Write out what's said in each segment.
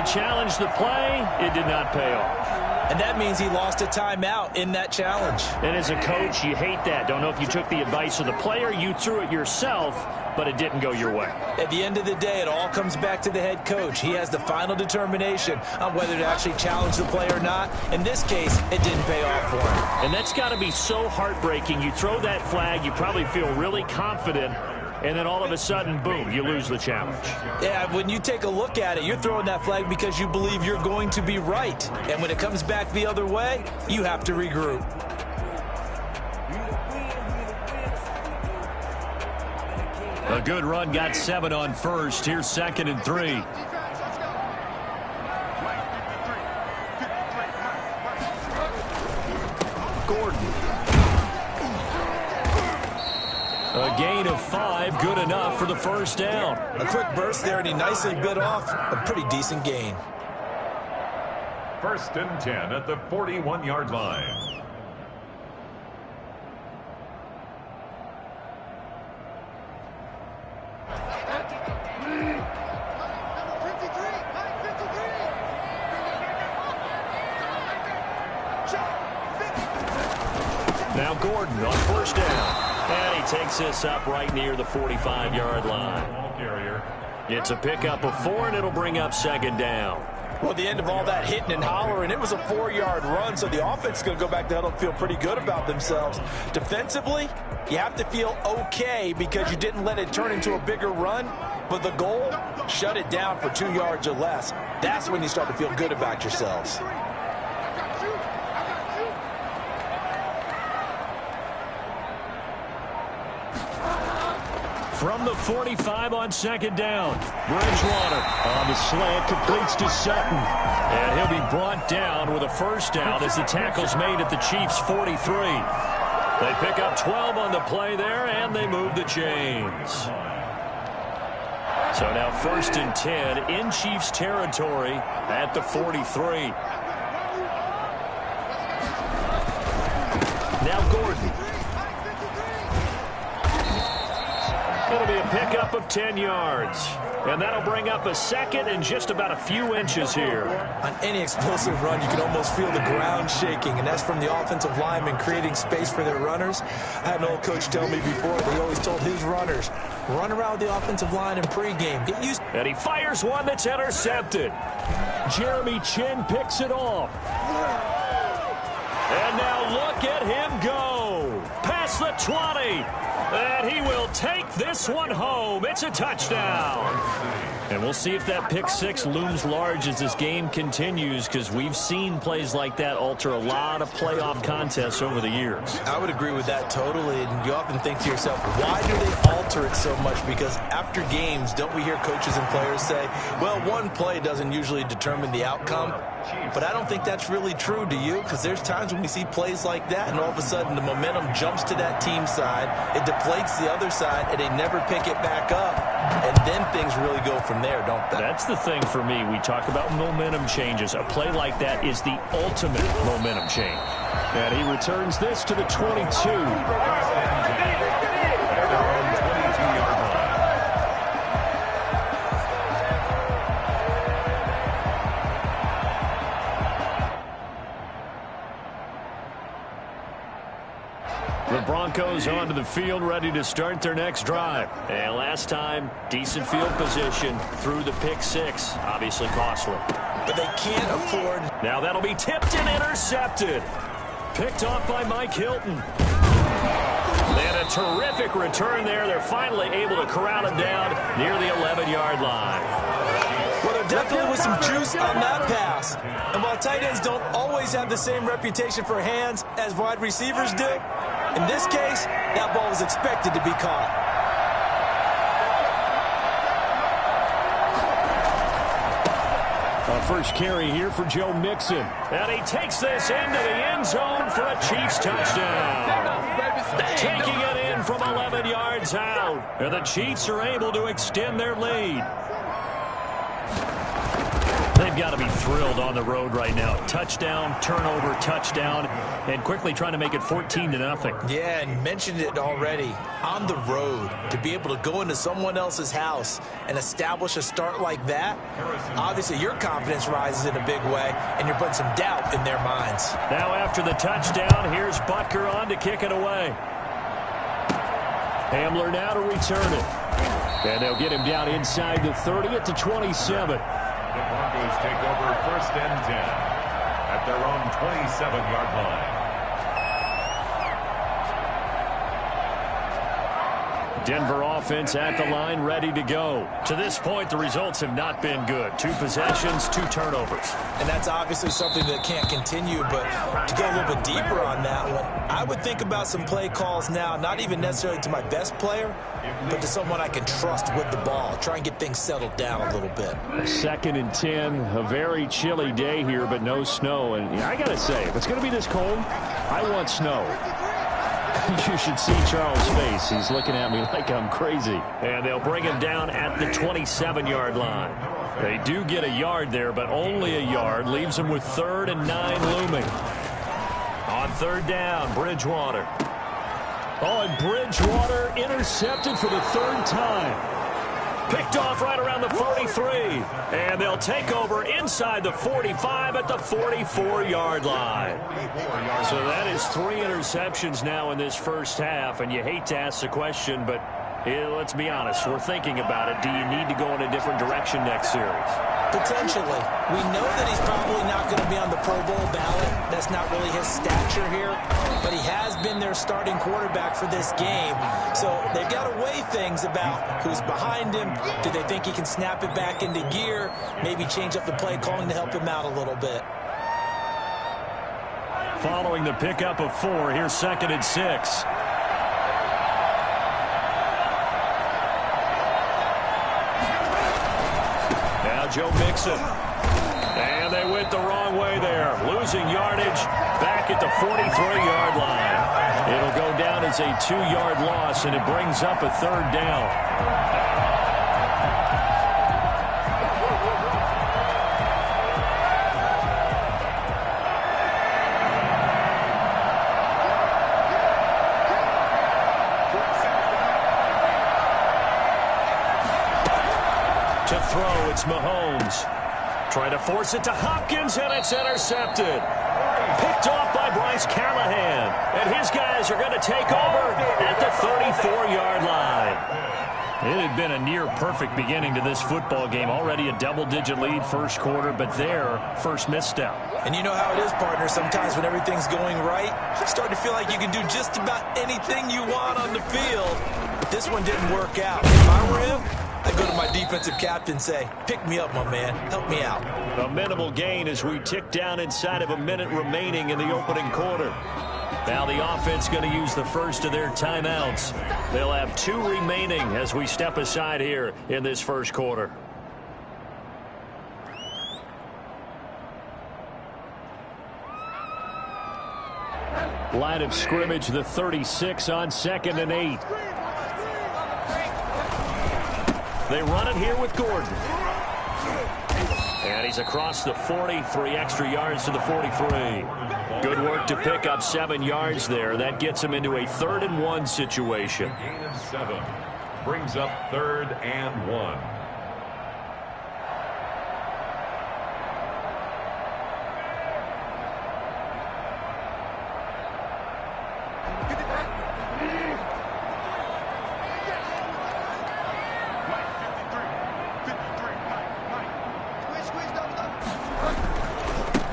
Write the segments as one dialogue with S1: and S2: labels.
S1: they challenged the play. It did not pay off.
S2: And that means he lost a timeout in that challenge.
S1: And as a coach, you hate that. Don't know if you took the advice of the player. You threw it yourself, but it didn't go your way.
S2: At the end of the day, it all comes back to the head coach. He has the final determination on whether to actually challenge the play or not. In this case, it didn't pay off for him.
S1: And that's got to be so heartbreaking. You throw that flag, you probably feel really confident, and then all of a sudden, boom, you lose the challenge.
S2: Yeah, when you take a look at it, you're throwing that flag because you believe you're going to be right. And when it comes back the other way, you have to regroup.
S1: A good run got 7 on first. Here's 2nd and 3. Gordon. A gain of 5, good enough for the first down.
S2: A quick burst there, and he nicely bit off a pretty decent gain.
S3: 1st and 10 at the 41-yard line.
S1: Now Gordon on 1st down. And he takes this up right near the 45-yard line. It's a pickup of 4, and it'll bring up 2nd down.
S2: Well, at the end of all that hitting and hollering, it was a 4-yard run, so the offense is going to go back to huddle and feel pretty good about themselves. Defensively, you have to feel okay because you didn't let it turn into a bigger run, but the goal, shut it down for 2 yards or less. That's when you start to feel good about yourselves.
S1: From the 45 on 2nd down. Bridgewater on the slant, completes to Sutton. And he'll be brought down with a 1st down as the tackle's made at the Chiefs' 43. They pick up 12 on the play there, and they move the chains. So now 1st and 10 in Chiefs territory at the 43. Now Gordon. It'll be a pickup of 10 yards. And that'll bring up a 2nd and just about a few inches here.
S2: On any explosive run, you can almost feel the ground shaking, and that's from the offensive linemen creating space for their runners. I had an old coach tell me before, they always told his runners, run around the offensive line in pregame. Get used.
S1: And he fires one that's intercepted. Jeremy Chinn picks it off. And now look at him go. Past the 20. And he will take this one home. It's a touchdown. And we'll see if that pick 6 looms large as this game continues, because we've seen plays like that alter a lot of playoff contests over the years.
S2: I would agree with that totally. And you often think to yourself, why do they alter it so much? Because after games, don't we hear coaches and players say, well, one play doesn't usually determine the outcome. But I don't think that's really true, do you? Because there's times when we see plays like that, and all of a sudden the momentum jumps to that team side, it deflates the other side, and they never pick it back up. And then things really go from there, don't they?
S1: That's the thing for me. We talk about momentum changes. A play like that is the ultimate momentum change. And he returns this to the 22. The Broncos onto the field, ready to start their next drive. And last time, decent field position through the pick 6. Obviously costly.
S2: But they can't afford.
S1: Now that'll be tipped and intercepted. Picked off by Mike Hilton. And a terrific return there. They're finally able to corral it down near the 11-yard line.
S2: Well, there definitely was some juice on that pass. And while tight ends don't always have the same reputation for hands as wide receivers do, in this case, that ball was expected to be caught.
S1: Our first carry here for Joe Mixon. And he takes this into the end zone for a Chiefs touchdown. Taking it in from 11 yards out. And the Chiefs are able to extend their lead. They've got to be thrilled on the road right now. Touchdown, turnover, touchdown, and quickly trying to make it 14-0.
S2: Yeah, and mentioned it already. On the road, to be able to go into someone else's house and establish a start like that, obviously your confidence rises in a big way, and you're putting some doubt in their minds.
S1: Now after the touchdown, here's Butker on to kick it away. Hamler now to return it. And they'll get him down inside the 30 at the 27.
S3: The Broncos take over 1st and 10 at their own 27-yard line.
S1: Denver offense at the line, ready to go. To this point, the results have not been good. 2 possessions, 2 turnovers.
S2: And that's obviously something that can't continue, but to go a little bit deeper on that one, I would think about some play calls now, not even necessarily to my best player, but to someone I can trust with the ball. Try and get things settled down a little bit.
S1: 2nd and 10, a very chilly day here, but no snow. And I got to say, if it's going to be this cold, I want snow. You should see Charles' face. He's looking at me like I'm crazy. And they'll bring him down at the 27-yard line. They do get a yard there, but only a yard. Leaves them with 3rd and 9 looming. On 3rd down, Bridgewater. Oh, and Bridgewater intercepted for the 3rd time. Picked off right around the 43. And they'll take over inside the 45 at the 44-yard line. So that is 3 interceptions now in this first half. And you hate to ask the question, but let's be honest. We're thinking about it. Do you need to go in a different direction next series?
S2: Potentially. We know that he's probably not going to be on the Pro Bowl ballot. That's not really his stature here. But he has been their starting quarterback for this game. So they've got to weigh things about who's behind him. Do they think he can snap it back into gear? Maybe change up the play calling to help him out a little bit.
S1: Following the pickup of 4, here's 2nd and 6. Joe Mixon. And they went the wrong way there. Losing yardage back at the 43-yard line. It'll go down as a 2-yard loss, and it brings up a 3rd down. To throw, it's Mahomes. Trying to force it to Hopkins, and it's intercepted. Picked off by Bryce Callahan. And his guys are going to take over at the 34-yard line. It had been a near-perfect beginning to this football game. Already a double-digit lead first quarter, but their first misstep.
S2: And you know how it is, partner. Sometimes when everything's going right, you start to feel like you can do just about anything you want on the field. But this one didn't work out. If I were him, I go to my defensive captain and say, pick me up, my man. Help me out.
S1: A minimal gain as we tick down inside of a minute remaining in the opening quarter. Now the offense going to use the first of their timeouts. They'll have 2 remaining as we step aside here in this first quarter. Line of scrimmage, the 36 on 2nd and 8. They run it here with Gordon. And he's across the 40, 3 extra yards to the 43. Good work to pick up 7 yards there. That gets him into a 3rd and 1 situation.
S3: Gain of 7 brings up 3rd and 1.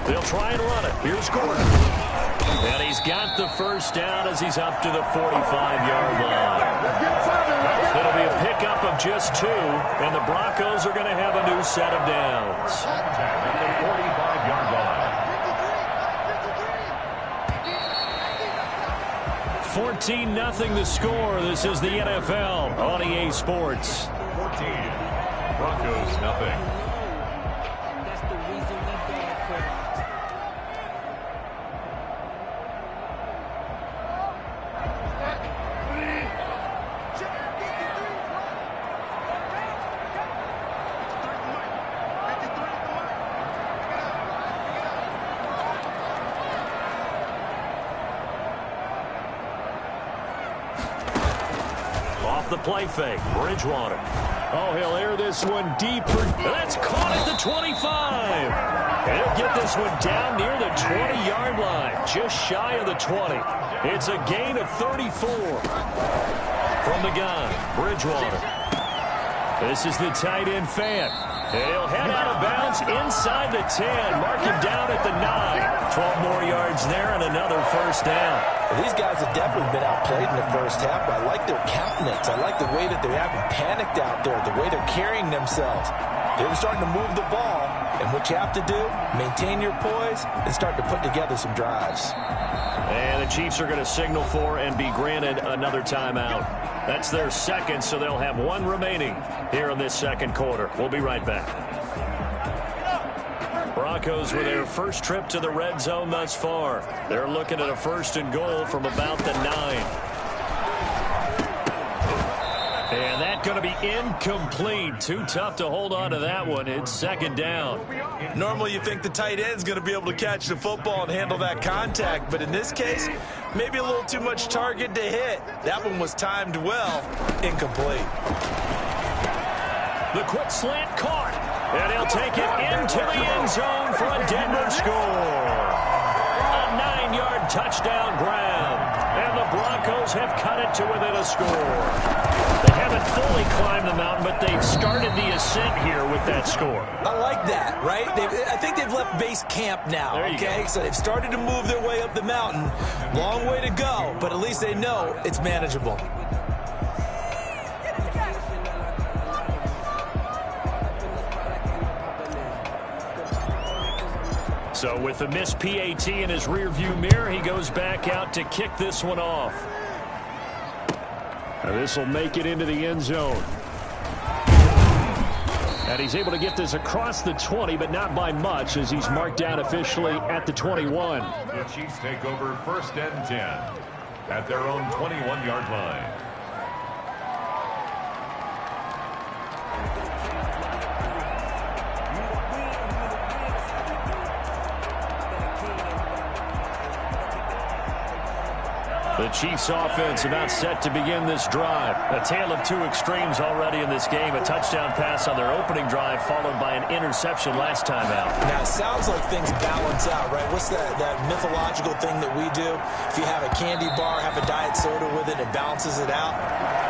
S1: They'll try and run it. Here's Gordon. And he's got the first down as he's up to the 45-yard line. It'll be a pickup of just 2, and the Broncos are going to have a new set of downs.
S3: At the 45-yard line.
S1: 14-0 the score. This is the NFL on EA Sports.
S3: 14. Broncos nothing.
S1: off the play fake. Bridgewater.
S4: Oh, he'll air this one deeper.
S1: That's caught at the 25. He'll get this one down near the 20-yard line, just shy of the 20. It's a gain of 34. From the gun, Bridgewater. This is the tight end fan. He'll head out of bounds inside the 10. Mark him down at the 9. 12 more yards there and another first down.
S2: Well, these guys have definitely been outplayed in the first half, but I like their countenance. I like the way that they haven't panicked out there, the way they're carrying themselves. They're starting to move the ball, and what you have to do, maintain your poise and start to put together some drives.
S1: And the Chiefs are going to signal for and be granted another timeout. That's their second, so they'll have one remaining here in this second quarter. We'll be right back. Broncos with their first trip to the red zone thus far. They're looking at a 1st and goal from about the 9. And that's going to be incomplete. Too tough to hold on to that one. It's 2nd down.
S2: Normally you think the tight end's going to be able to catch the football and handle that contact, but in this case, maybe a little too much target to hit. That one was timed well. Incomplete.
S1: The quick slant caught. And he'll take it into the end zone for a Denver score. A 9-yard touchdown grab. And the Broncos have cut it to within a score. They haven't fully climbed the mountain, but they've started the ascent here with that score.
S2: I like that, right? I think they've left base camp now, okay? So they've started to move their way up the mountain. Long way to go, but at least they know it's manageable.
S1: So with the missed PAT in his rearview mirror, he goes back out to kick this one off.
S4: This will make it into the end zone. And he's able to get this across the 20, but not by much, as he's marked down officially at the 21.
S3: The Chiefs take over 1st and 10 at their own 21-yard line.
S1: The Chiefs offense about set to begin this drive. A tale of two extremes already in this game. A touchdown pass on their opening drive followed by an interception last time out.
S2: Now, it sounds like things balance out, right? What's that mythological thing that we do? If you have a candy bar, have a diet soda with it, it balances it out.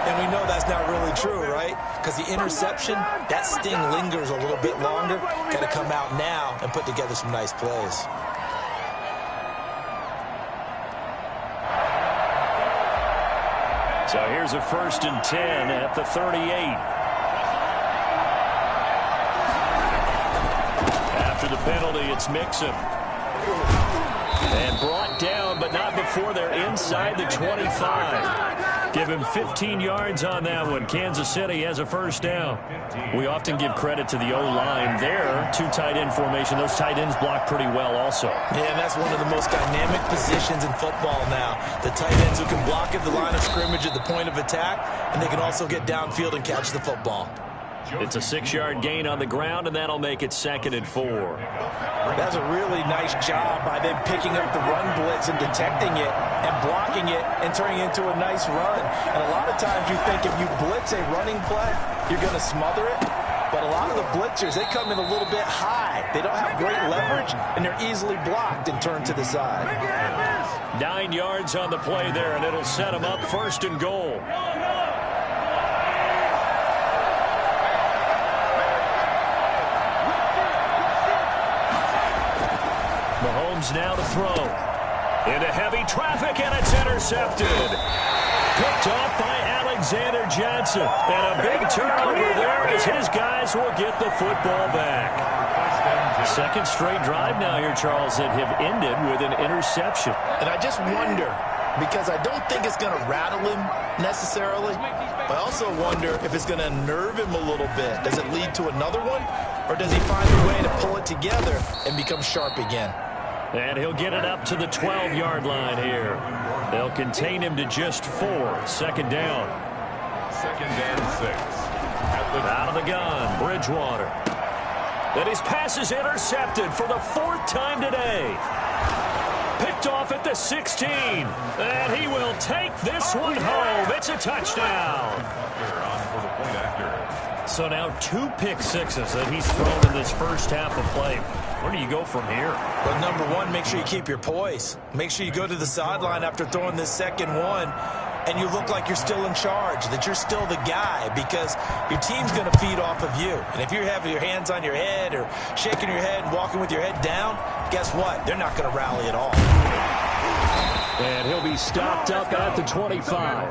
S2: And we know that's not really true, right? Because the interception, that sting lingers a little bit longer. Got to come out now and put together some nice plays.
S1: So here's a 1st and 10 at the 38. After the penalty, it's Mixon. And brought down, but not before they're inside the 25. Give him 15 yards on that one. Kansas City has a 1st down. We often give credit to the O-line there. 2 tight end formation. Those tight ends block pretty well also.
S2: Yeah, and that's one of the most dynamic positions in football now. The tight ends who can block at the line of scrimmage at the point of attack, and they can also get downfield and catch the football.
S1: It's a 6-yard gain on the ground, and that'll make it 2nd and 4.
S2: That's a really nice job by them picking up the run blitz and detecting it and blocking it and turning it into a nice run. And a lot of times you think if you blitz a running play, you're going to smother it. But a lot of the blitzers, they come in a little bit high. They don't have great leverage, and they're easily blocked and turned to the side.
S1: 9 yards on the play there, and it'll set them up 1st and goal. Mahomes now to throw. Into heavy traffic, and it's intercepted. Picked off by Alexander Johnson. And a big turnover there as his guys will get the football back. 2nd straight drive now here, Charles, that have ended with an interception.
S2: And I just wonder, because I don't think it's going to rattle him necessarily, but I also wonder if it's going to nerve him a little bit. Does it lead to another one? Or does he find a way to pull it together and become sharp again?
S1: And he'll get it up to the 12-yard line here. They'll contain him to just 4. 2nd down.
S3: 2nd and 6.
S1: Out of the gun, Bridgewater. And his pass is intercepted for the 4th time today. Picked off at the 16. And he will take this one home. It's a touchdown. So now 2 pick sixes that he's thrown in this first half of play. Where do you go from here?
S2: Well, number one, make sure you keep your poise. Make sure you go to the sideline after throwing this second one, and you look like you're still in charge, that you're still the guy, because your team's going to feed off of you. And if you're having your hands on your head or shaking your head and walking with your head down, guess what? They're not going to rally at all.
S4: And he'll be stopped up at the 25.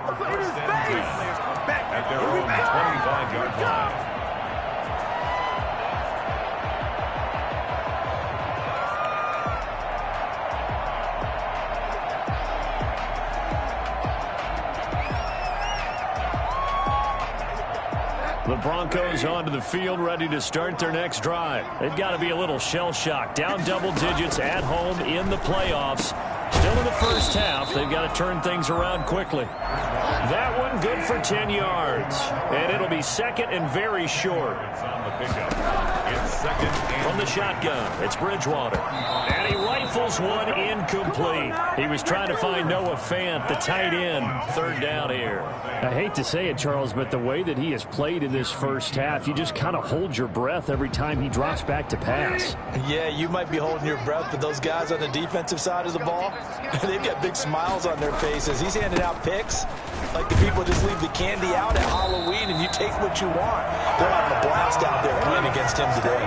S3: At their own 25-yard line.
S1: The Broncos onto the field, ready to start their next drive. They've got to be a little shell-shocked. Down double digits at home in the playoffs. Still in the first half. They've got to turn things around quickly. That one good for 10 yards. And it'll be second and very short.
S3: It's on the pickup. It's second and
S1: from the shotgun. It's Bridgewater. And he rifles one incomplete. He was trying to find Noah Fant, the tight end. Third down here.
S4: I hate to say it, Charles, but the way that he has played in this first half, you just kind of hold your breath every time he drops back to pass.
S2: Yeah, you might be holding your breath, but those guys on the defensive side of the ball, they've got big smiles on their faces. He's handing out picks like the people just leave the candy out at Halloween and you take what you want. They're having a blast out there playing against him today.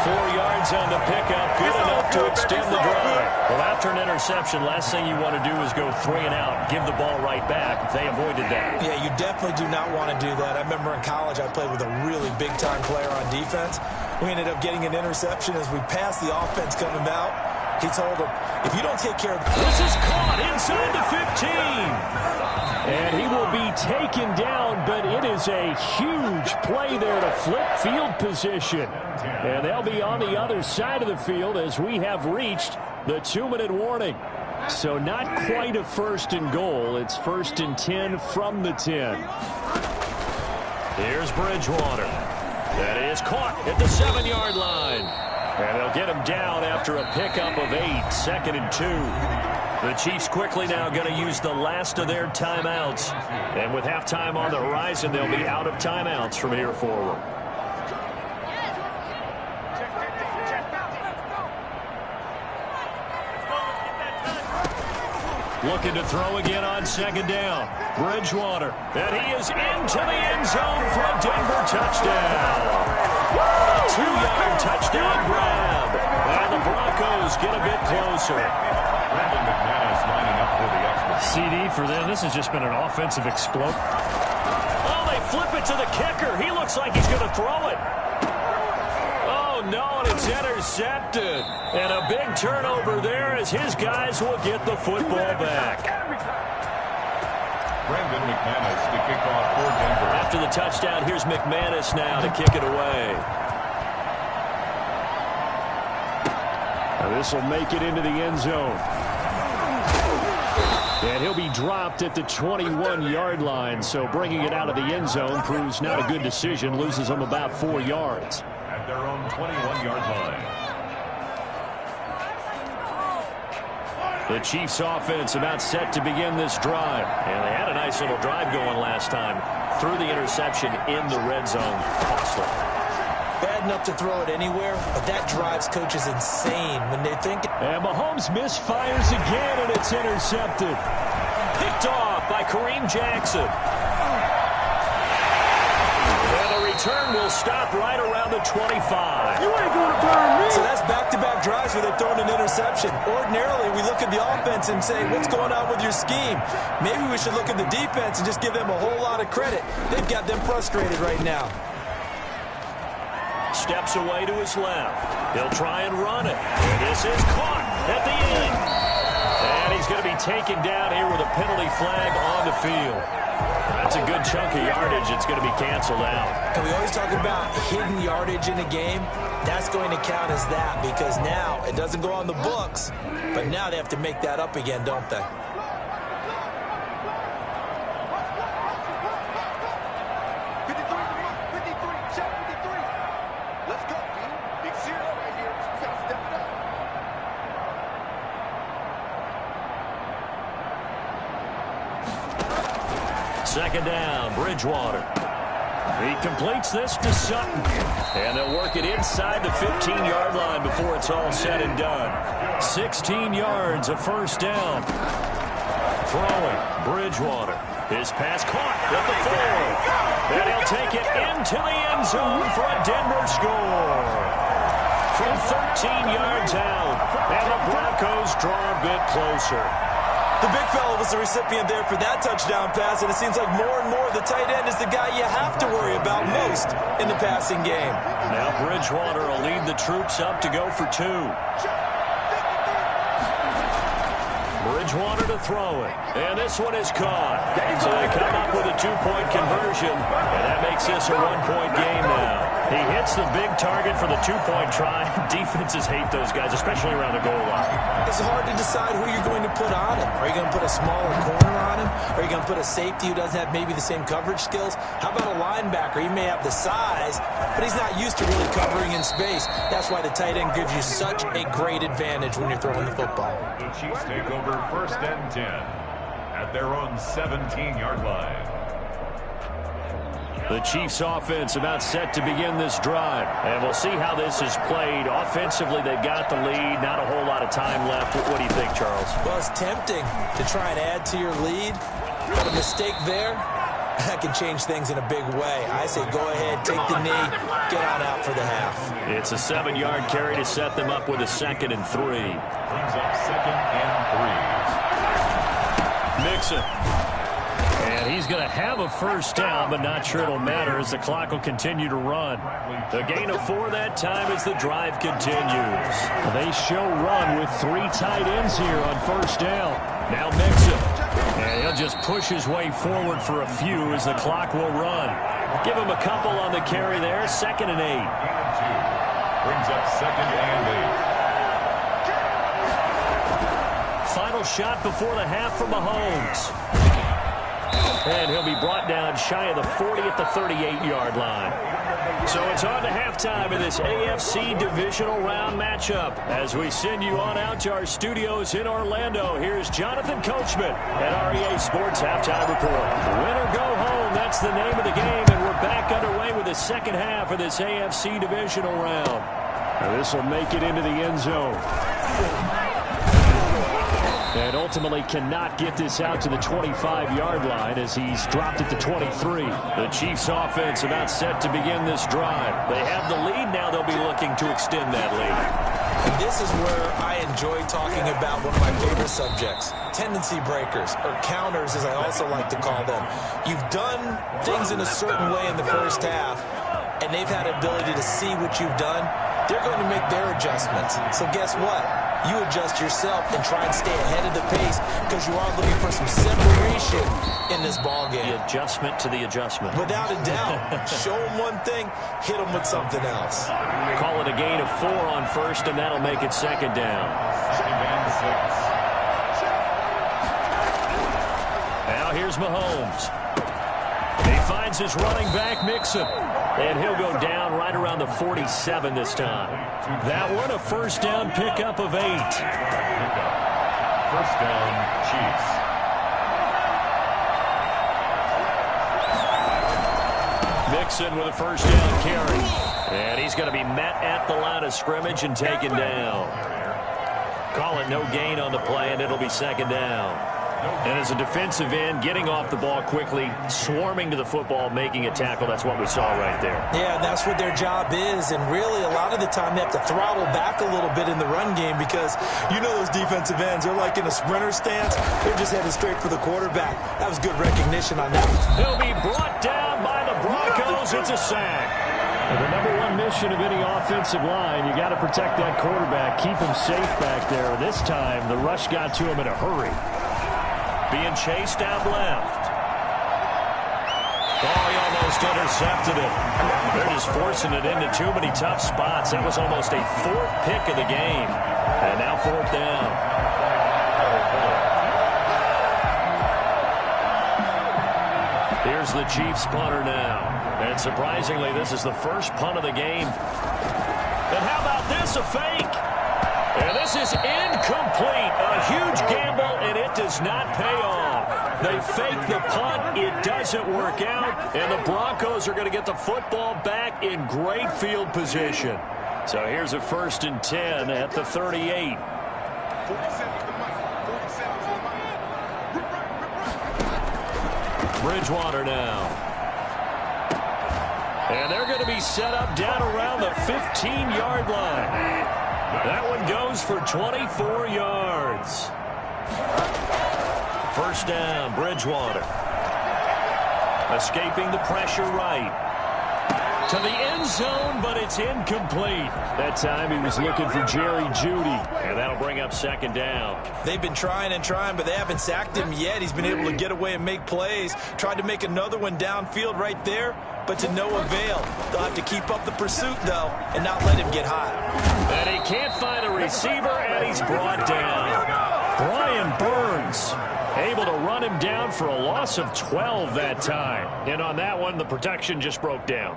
S1: 4 yards on the pickup, good enough to extend the drive. Well, after an interception, last thing you want to do is go 3 and out, give the ball right back. They avoided that.
S2: Yeah, you definitely do not want to do that. I remember in college I played with a really big-time player on defense. We ended up getting an interception as we passed the offense coming out. He told him, if you don't take care of
S1: this is caught inside the 15.
S4: And he will be taken down, but it is a huge play there to flip field position. And they'll be on the other side of the field as we have reached the 2-minute warning. So not quite a first and goal. It's 1st and 10 from the 10.
S1: Here's Bridgewater. That is caught at the 7-yard line. And they'll get him down after a pickup of 8, 2nd and 2. The Chiefs quickly now going to use the last of their timeouts. And with halftime on the horizon, they'll be out of timeouts from here forward. Looking to throw again on 2nd down. Bridgewater. And he is into the end zone for a Denver touchdown. A 2-yard touchdown grab. And the Broncos get a bit closer.
S3: Brandon McManus lining up for the extra.
S1: CD for them. This has just been an offensive explosion. Oh, they flip it to the kicker. He looks like he's going to throw it. Oh, no, and it's intercepted. And a big turnover there as his guys will get the football back.
S3: Brandon McManus to kick off for Denver.
S1: After the touchdown, here's McManus now to kick it away.
S4: Now this will make it into the end zone. And he'll be dropped at the 21-yard line, so bringing it out of the end zone proves not a good decision, loses them about 4 yards.
S3: At their own 21-yard line.
S1: The Chiefs offense about set to begin this drive. And they had a nice little drive going last time. Threw the interception in the red zone. Costly.
S2: bad enough to throw it anywhere, but that drives coaches insane when they think.
S4: And Mahomes misfires again, and it's intercepted.
S1: Picked off by Kareem Jackson. And the return will stop right around the 25.
S2: You ain't going to burn me. So that's back-to-back drives where they've thrown an interception. Ordinarily, we look at the offense and say, what's going on with your scheme? Maybe we should look at the defense and just give them a whole lot of credit. They've got them frustrated right now.
S1: Steps away to his left. He'll try and run it. And this is caught at the end. And he's going to be taken down here with a penalty flag on the field. That's a good chunk of yardage. It's going to be canceled out.
S2: And we always talk about hidden yardage in a game. That's going to count as that because now it doesn't go on the books, but now they have to make that up again, don't they?
S1: second down, Bridgewater. He completes this to Sutton. And they'll work it inside the 15-yard line before it's all said and done. 16 yards, a first down. Throwing, Bridgewater. His pass caught at the 4. And he'll take it into the end zone for a Denver score. From 13 yards out. And the Broncos draw a bit closer.
S2: The big fella was the recipient there for that touchdown pass, and it seems like more and more the tight end is the guy you have to worry about most in the passing game.
S1: Now Bridgewater will lead the troops up to go for 2. Bridgewater to throw it, and this one is caught. So they come up with a 2-point conversion, and that makes this a 1-point game now. He hits the big target for the 2-point try. Defenses hate those guys, especially around the goal line.
S2: It's hard to decide who you're going to put on him. Are you going to put a smaller corner on him? Are you going to put a safety who doesn't have maybe the same coverage skills? How about a linebacker? He may have the size, but he's not used to really covering in space. That's why the tight end gives you such a great advantage when you're throwing the football.
S3: The Chiefs take over first and 10 at their own 17-yard line.
S1: The Chiefs offense about set to begin this drive. And we'll see how this is played. Offensively, they've got the lead. Not a whole lot of time left. What do you think, Charles?
S2: Well, it's tempting to try and add to your lead. But a mistake there, that can change things in a big way. I say go ahead, take the knee, get on out for the half.
S1: It's a 7-yard carry to set them up with a 2nd and 3.
S3: Brings up 2nd and 3.
S1: Mixon. And he's going to have a first down, but not sure it'll matter as the clock will continue to run. The gain of 4 that time as the drive continues.
S4: They show run with 3 tight ends here on first down.
S1: Now Mixon. And he'll just push his way forward for a few as the clock will run. Give him a couple on the carry there. 2nd and 8.
S3: Brings up 2nd and 8.
S1: Final shot before the half from Mahomes. And he'll be brought down shy of the 40 at the 38-yard line. So it's on to halftime in this AFC divisional round matchup. As we send you on out to our studios in Orlando, here's Jonathan Coachman at REA Sports Halftime Report. Win or go home, that's the name of the game, and we're back underway with the second half of this AFC divisional round.
S4: This will make it into the end zone. And ultimately cannot get this out to the 25-yard line as he's dropped it to 23.
S1: The Chiefs offense about set to begin this drive. They have the lead now. They'll be looking to extend that lead.
S2: And this is where I enjoy talking about one of my favorite subjects, tendency breakers, or counters as I also like to call them. You've done things in a certain way in the first half, and they've had ability to see what you've done. They're going to make their adjustments. So guess what? You adjust yourself and try and stay ahead of the pace because you are looking for some separation in this ball game.
S1: The adjustment to the adjustment.
S2: Without a doubt. Show them one thing, hit them with something else.
S1: Call it a gain of 4 on first, and that'll make it 2nd down.
S3: 2nd and 6.
S1: Now here's Mahomes. He finds his running back, Mixon. And he'll go down right around the 47 this time. That one a first down pickup of 8.
S3: First down, Chiefs.
S1: Mixon with a first down carry. And he's going to be met at the line of scrimmage and taken down. Call it no gain on the play, and it'll be 2nd down. And as a defensive end, getting off the ball quickly, swarming to the football, making a tackle, that's what we saw right there.
S2: Yeah, and that's what their job is. And really, a lot of the time, they have to throttle back a little bit in the run game because you know those defensive ends, they're like in a sprinter stance. They're just headed straight for the quarterback. That was good recognition on that.
S1: He'll be brought down by the Broncos. It's a sack.
S4: Well, the number one mission of any offensive line, you got to protect that quarterback, keep him safe back there. This time, the rush got to him in a hurry.
S1: Being chased out left. Oh, he almost intercepted it. They're just forcing it into too many tough spots. That was almost a 4th pick of the game. And now 4th down. Here's the Chiefs punter now. And surprisingly, this is the first punt of the game. And how about this, a fake? And this is incomplete. A huge gamble, and it does not pay off. They fake the punt. It doesn't work out, and the Broncos are going to get the football back in great field position. So here's a 1st and 10 at the 38. Bridgewater now. And they're going to be set up down around the 15-yard line. That one goes for 24 yards. 1st down, Bridgewater. Escaping the pressure right. To the end zone, but it's incomplete. That time he was looking for Jerry Jeudy, and that'll bring up 2nd down.
S2: They've been trying and trying, but they haven't sacked him yet. He's been able to get away and make plays. Tried to make another one downfield right there, but to no avail. They'll have to keep up the pursuit, though, and not let him get hot.
S1: And he can't find a receiver, and he's brought down. Brian Burns able to run him down for a loss of 12 that time. And on that one, the protection just broke down.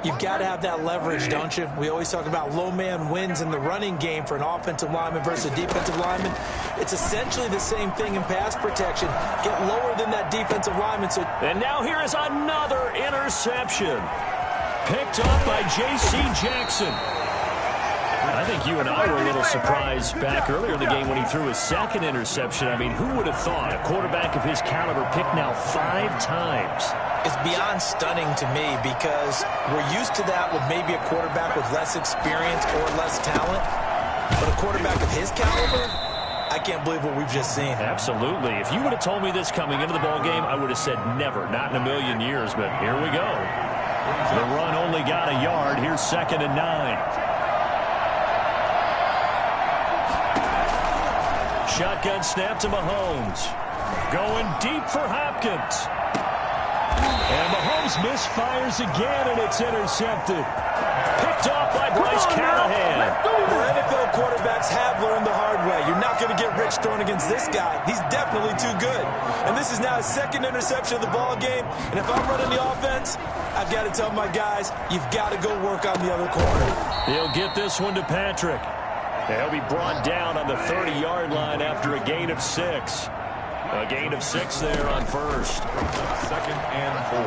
S2: You've got to have that leverage, don't you? We always talk about low man wins in the running game for an offensive lineman versus a defensive lineman. It's essentially the same thing in pass protection. Get lower than that defensive lineman.
S1: And now here is another interception. Picked off by J.C. Jackson. I think you and I were a little surprised back earlier in the game when he threw his 2nd interception. I mean, who would have thought a quarterback of his caliber picked now 5 times?
S2: It's beyond stunning to me because we're used to that with maybe a quarterback with less experience or less talent. But a quarterback of his caliber, I can't believe what we've just seen.
S1: Absolutely. If you would have told me this coming into the ballgame, I would have said never, not in a million years. But here we go. The run only got a yard. Here's 2nd and 9. Shotgun snap to Mahomes. Going deep for Hopkins. And Mahomes misfires again, and it's intercepted. Picked off by Bryce Callahan.
S2: The NFL quarterbacks have learned the hard way. You're not going to get rich throwing against this guy. He's definitely too good. And this is now his 2nd interception of the ball game. And if I'm running the offense, I've got to tell my guys, you've got to go work on the other corner.
S1: He'll get this one to Patrick. He'll be brought down on the 30-yard line after a gain of 6. A gain of 6 there on 1st.
S3: 2nd and 4.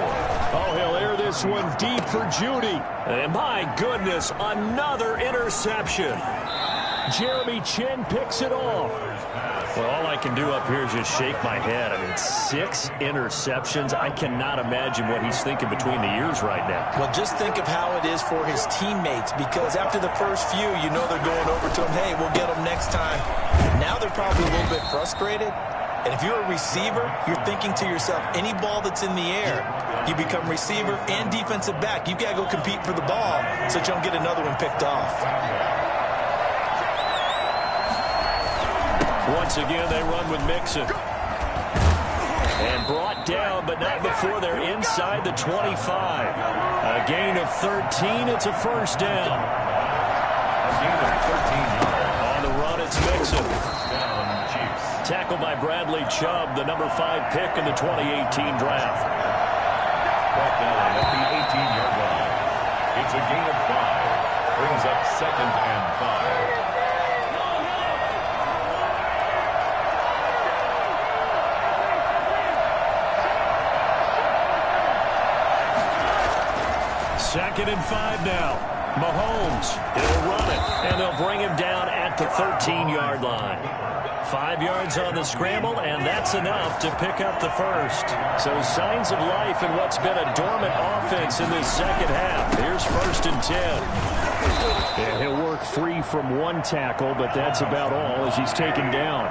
S1: Oh, he'll air this one deep for Jeudy. And my goodness, another interception. Jeremy Chinn picks it off. Well, all I can do up here is just shake my head. I mean, 6 interceptions. I cannot imagine what he's thinking between the ears right now.
S2: Well, just think of how it is for his teammates, because after the first few, you know they're going over to him, hey, we'll get him next time. Now they're probably a little bit frustrated. And if you're a receiver, you're thinking to yourself, any ball that's in the air, you become receiver and defensive back. You've got to go compete for the ball so that you don't get another one picked off.
S1: Once again, they run with Mixon. And brought down, but not before they're inside the 25. A gain of 13. It's a 1st down.
S3: A gain of 13 yards.
S1: On the run, it's Mixon. Tackled by Bradley Chubb, the number 5 pick in the 2018 draft.
S3: Brought down at the 18-yard line. It's a gain of 5. Brings up 2nd and 5.
S1: 2nd and 5 now. Mahomes, he'll run it, and they'll bring him down at the 13-yard line. 5 yards on the scramble, and that's enough to pick up the 1st. So signs of life in what's been a dormant offense in this 2nd half. Here's 1st and 10. And he'll work free from 1 tackle, but that's about all as he's taken down.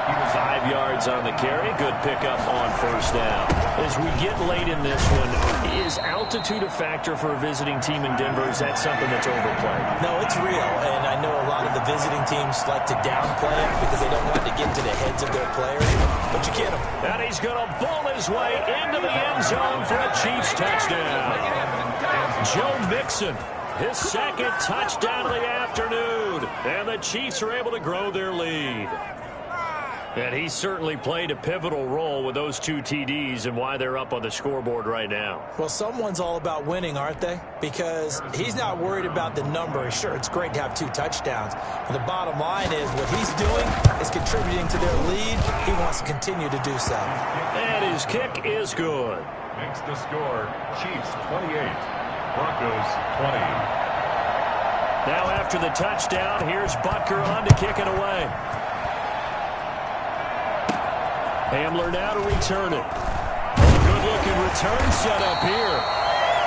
S1: 5 yards on the carry. Good pickup on 1st down. As we get late in this one, is altitude a factor for a visiting team in Denver? Is that something that's overplayed?
S2: No, it's real, and I know a lot of the visiting teams like to downplay it because they don't want to get into the heads of their players, but you get them.
S1: And he's going to bowl his way into the end zone for a Chiefs touchdown. Joe Mixon, his 2nd touchdown of the afternoon, and the Chiefs are able to grow their lead.
S4: And he certainly played a pivotal role with those 2 TDs and why they're up on the scoreboard right now.
S2: Well, someone's all about winning, aren't they? Because he's not worried about the number. Sure, it's great to have 2 touchdowns. But the bottom line is what he's doing is contributing to their lead. He wants to continue to do so.
S4: And his kick is good.
S3: Makes the score Chiefs 28, Broncos 20.
S4: Now after the touchdown, here's Butker on to kick it away. Hamler now to return it. Good-looking return set up here.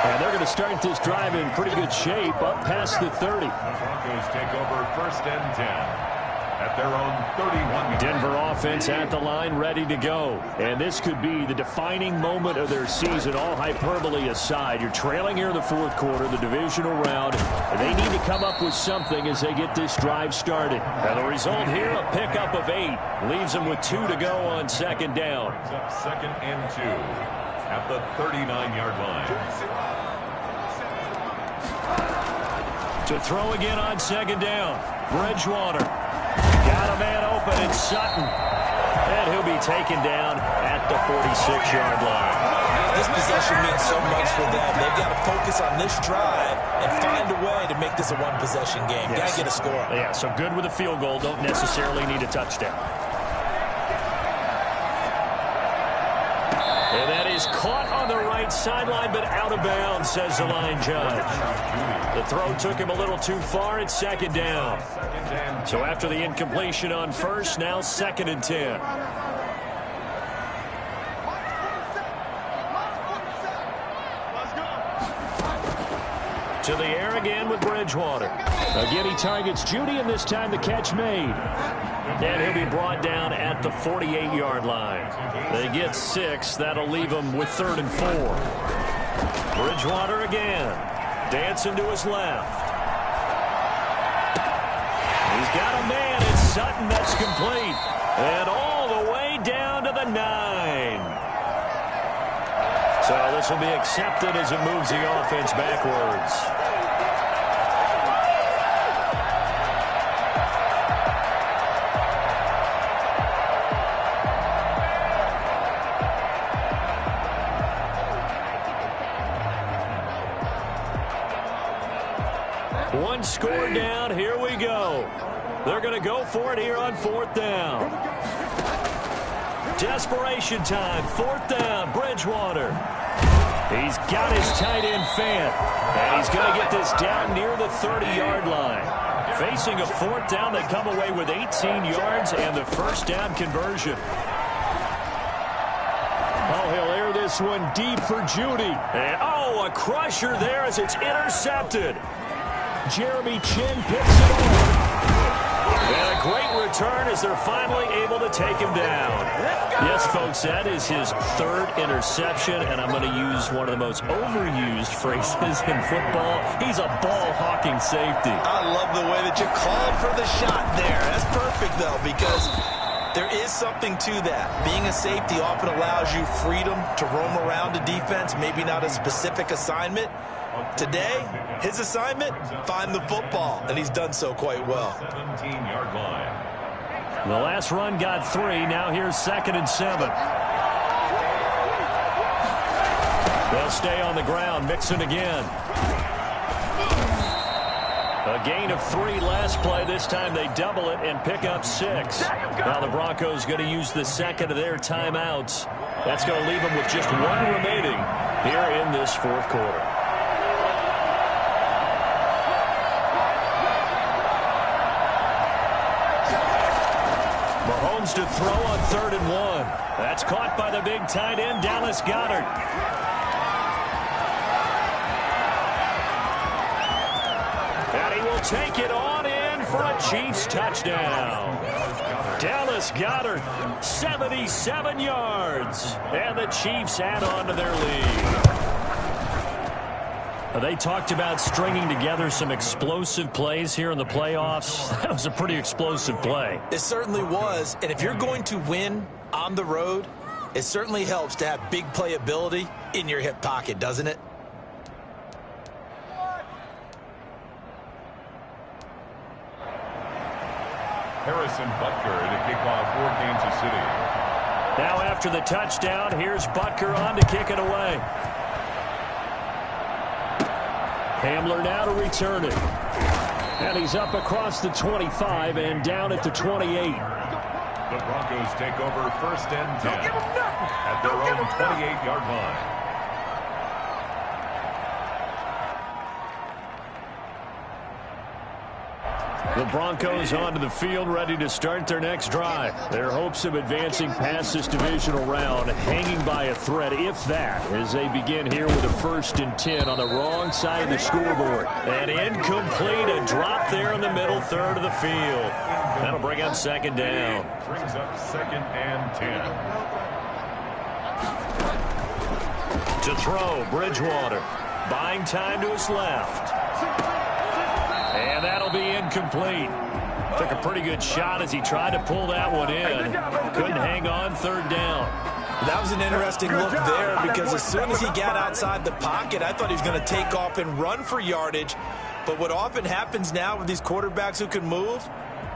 S4: And they're going to start this drive in pretty good shape up past the 30.
S3: The Broncos take over 1st and 10 at their own 31.
S4: Denver offense at the line ready to go. And this could be the defining moment of their season, all hyperbole aside. You're trailing here in the 4th quarter, the divisional round. And they need to come up with something as they get this drive started. And the result here, a pickup of 8. Leaves them with 2 to go on 2nd down.
S3: Brings up 2nd and 2 at the 39-yard line.
S4: To throw again on 2nd down. Bridgewater. Got a man open, it's Sutton. And he'll be taken down at the 46-yard line.
S2: This possession means so much for them. They've got to focus on this drive and find a way to make this a one-possession game.
S4: Yes.
S2: Got to get a score.
S4: Yeah, so good with a field goal. Don't necessarily need a touchdown. And that is caught on the right sideline, but out of bounds, says the line judge. The throw took him a little too far. It's 2nd down. So after the incompletion on 1st, now 2nd and 10. To the air again with Bridgewater. Again, he targets Judy, and this time the catch made. And he'll be brought down at the 48-yard line. They get 6. That'll leave them with 3rd and 4. Bridgewater again. Dancing to his left. He's got a man. It's Sutton. That's complete. And all the way down to the 9. So this will be accepted as it moves the offense backwards. One score down. Here we go. They're going to go for it here on 4th down. Desperation time. 4th down. Bridgewater. He's got his tight end Fant. And he's going to get this down near the 30-yard line. Facing a 4th down, they come away with 18 yards and the 1st down conversion. Oh, he'll air this one deep for Judy. And, oh, a crusher there as it's intercepted. Jeremy Chin picks it up. And a great return as they're finally able to take him down. Yes, folks, that is his 3rd interception, and I'm going to use one of the most overused phrases in football. He's a ball-hawking safety.
S2: I love the way that you called for the shot there. That's perfect, though, because there is something to that. Being a safety often allows you freedom to roam around a defense, maybe not a specific assignment. Today, his assignment, find the football, and he's done so quite well.
S3: 17-yard line.
S4: The last run got 3. Now here's 2nd and 7. They'll stay on the ground. Mixon again. A gain of 3 last play. This time they double it and pick up 6. Now the Broncos going to use the 2nd of their timeouts. That's going to leave them with just 1 remaining here in this 4th quarter. Mahomes to throw on 3rd and 1. That's caught by the big tight end, Dallas Goedert. And he will take it on in for a Chiefs touchdown. Dallas Goedert, 77 yards. And the Chiefs add on to their lead. They talked about stringing together some explosive plays here in the playoffs. That was a pretty explosive play.
S2: It certainly was. And if you're going to win on the road, it certainly helps to have big playability in your hip pocket, doesn't it?
S3: Harrison Butker to kickoff for Kansas City.
S1: Now after the touchdown, here's Butker on to kick it away. Hamler now to return it. And he's up across the 25 and down at the 28.
S3: The Broncos take over 1st and 10 at their own 28-yard line.
S1: The Broncos onto the field, ready to start their next drive. Their hopes of advancing past this divisional round hanging by a thread, if that, as they begin here with a 1st and 10 on the wrong side of the scoreboard. And incomplete, a drop there in the middle third of the field. That'll bring up 2nd down.
S3: Brings up 2nd and 10.
S1: To throw, Bridgewater. Buying time to his left. And that'll be incomplete. Took a pretty good shot as he tried to pull that one in. Couldn't hang on 3rd down.
S2: That was an interesting look there because as soon as he got outside the pocket, I thought he was going to take off and run for yardage. But what often happens now with these quarterbacks who can move,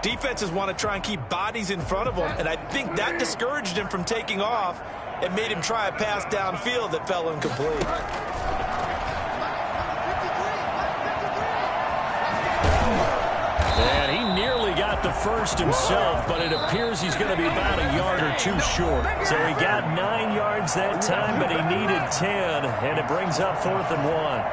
S2: defenses want to try and keep bodies in front of them. And I think that discouraged him from taking off and made him try a pass downfield that fell incomplete.
S1: And he nearly got the 1st himself, but it appears he's going to be about a yard or 2 short. So he got 9 yards that time, but he needed 10, and it brings up 4th and 1.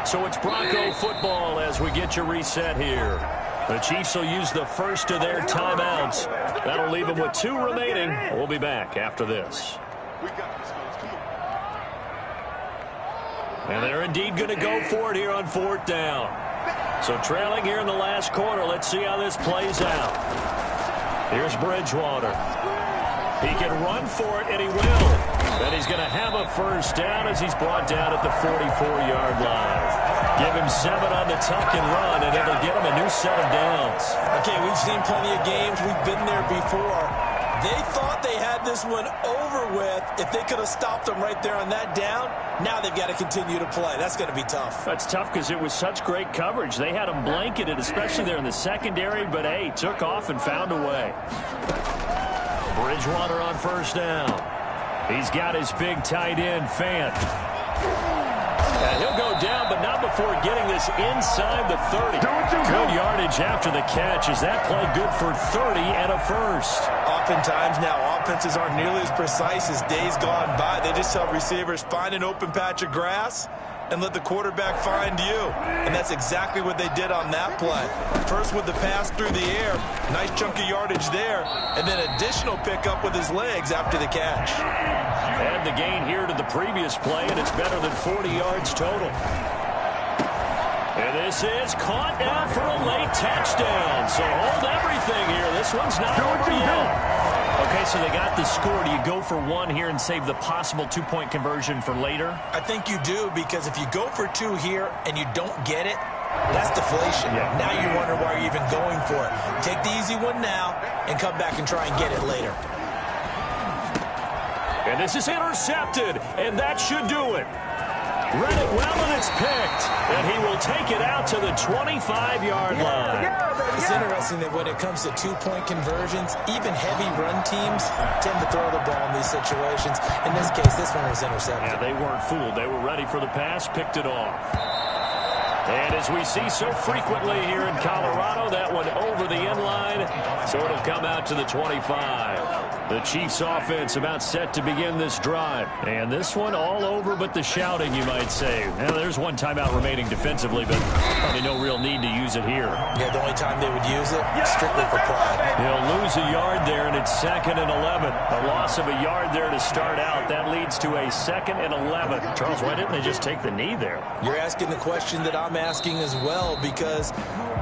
S1: So it's Bronco football as we get you reset here. The Chiefs will use the first of their timeouts. That'll leave them with 2 remaining. We'll be back after this. And they're indeed going to go for it here on 4th down. So trailing here in the last quarter. Let's see how this plays out. Here's Bridgewater. He can run for it, and he will. And he's going to have a 1st down as he's brought down at the 44-yard line. Give him 7 on the tuck and run, and it'll get him a new set of downs.
S2: Okay, we've seen plenty of games. We've been there before. They thought they had this one over with. If they could have stopped them right there on that down, now they've got to continue to play. That's going to be tough.
S1: That's tough because it was such great coverage. They had them blanketed, especially there in the secondary, but, hey, took off and found a way. Bridgewater on 1st down. He's got his big tight end, Fant. And he'll go down, but not before getting this inside the 30. Good yardage after the catch. Is that play good for 30 and a 1st?
S2: Oftentimes now, offenses aren't nearly as precise as days gone by. They just tell receivers, find an open patch of grass and let the quarterback find you. And that's exactly what they did on that play. First with the pass through the air, nice chunk of yardage there, and then additional pickup with his legs after the catch.
S1: And the gain here to the previous play, and it's better than 40 yards total. And this is caught now for a late touchdown. So hold everything here. This one's not over yet. Okay, so they got the score. Do you go for 1 here and save the possible 2-point conversion for later?
S2: I think you do, because if you go for 2 here and you don't get it, that's deflation. Yeah. Now you wonder why you're even going for it. Take the easy one now and come back and try and get it later.
S1: And this is intercepted, and that should do it. Read it well, and it's picked. And he will take it out to the 25-yard line.
S2: It's interesting that when it comes to 2-point conversions, even heavy run teams tend to throw the ball in these situations. In this case, this one was intercepted.
S1: Yeah, they weren't fooled. They were ready for the pass, picked it off. And as we see so frequently here in Colorado, that one over the end line, so it'll come out to the 25. The Chiefs offense about set to begin this drive. And this one all over but the shouting, you might say. Now, there's 1 timeout remaining defensively, but probably no real need to use it here.
S2: Yeah, the only time they would use it, strictly for pride.
S1: He'll lose a yard there, and it's 2nd and 11. A loss of a yard there to start out. That leads to a 2nd and 11. Charles, why didn't they just take the knee there?
S2: You're asking the question that I'm asking as well, because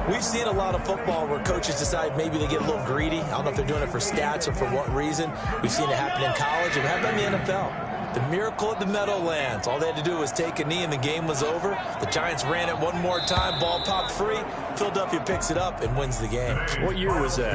S2: we've seen a lot of football where coaches decide maybe they get a little greedy. I don't know if they're doing it for stats or for what reason. We've seen it happen in college, and how about in the NFL? The miracle at the Meadowlands. All they had to do was take a knee, and the game was over. The Giants ran it one more time. Ball popped free. Philadelphia picks it up and wins the game.
S1: What year was that?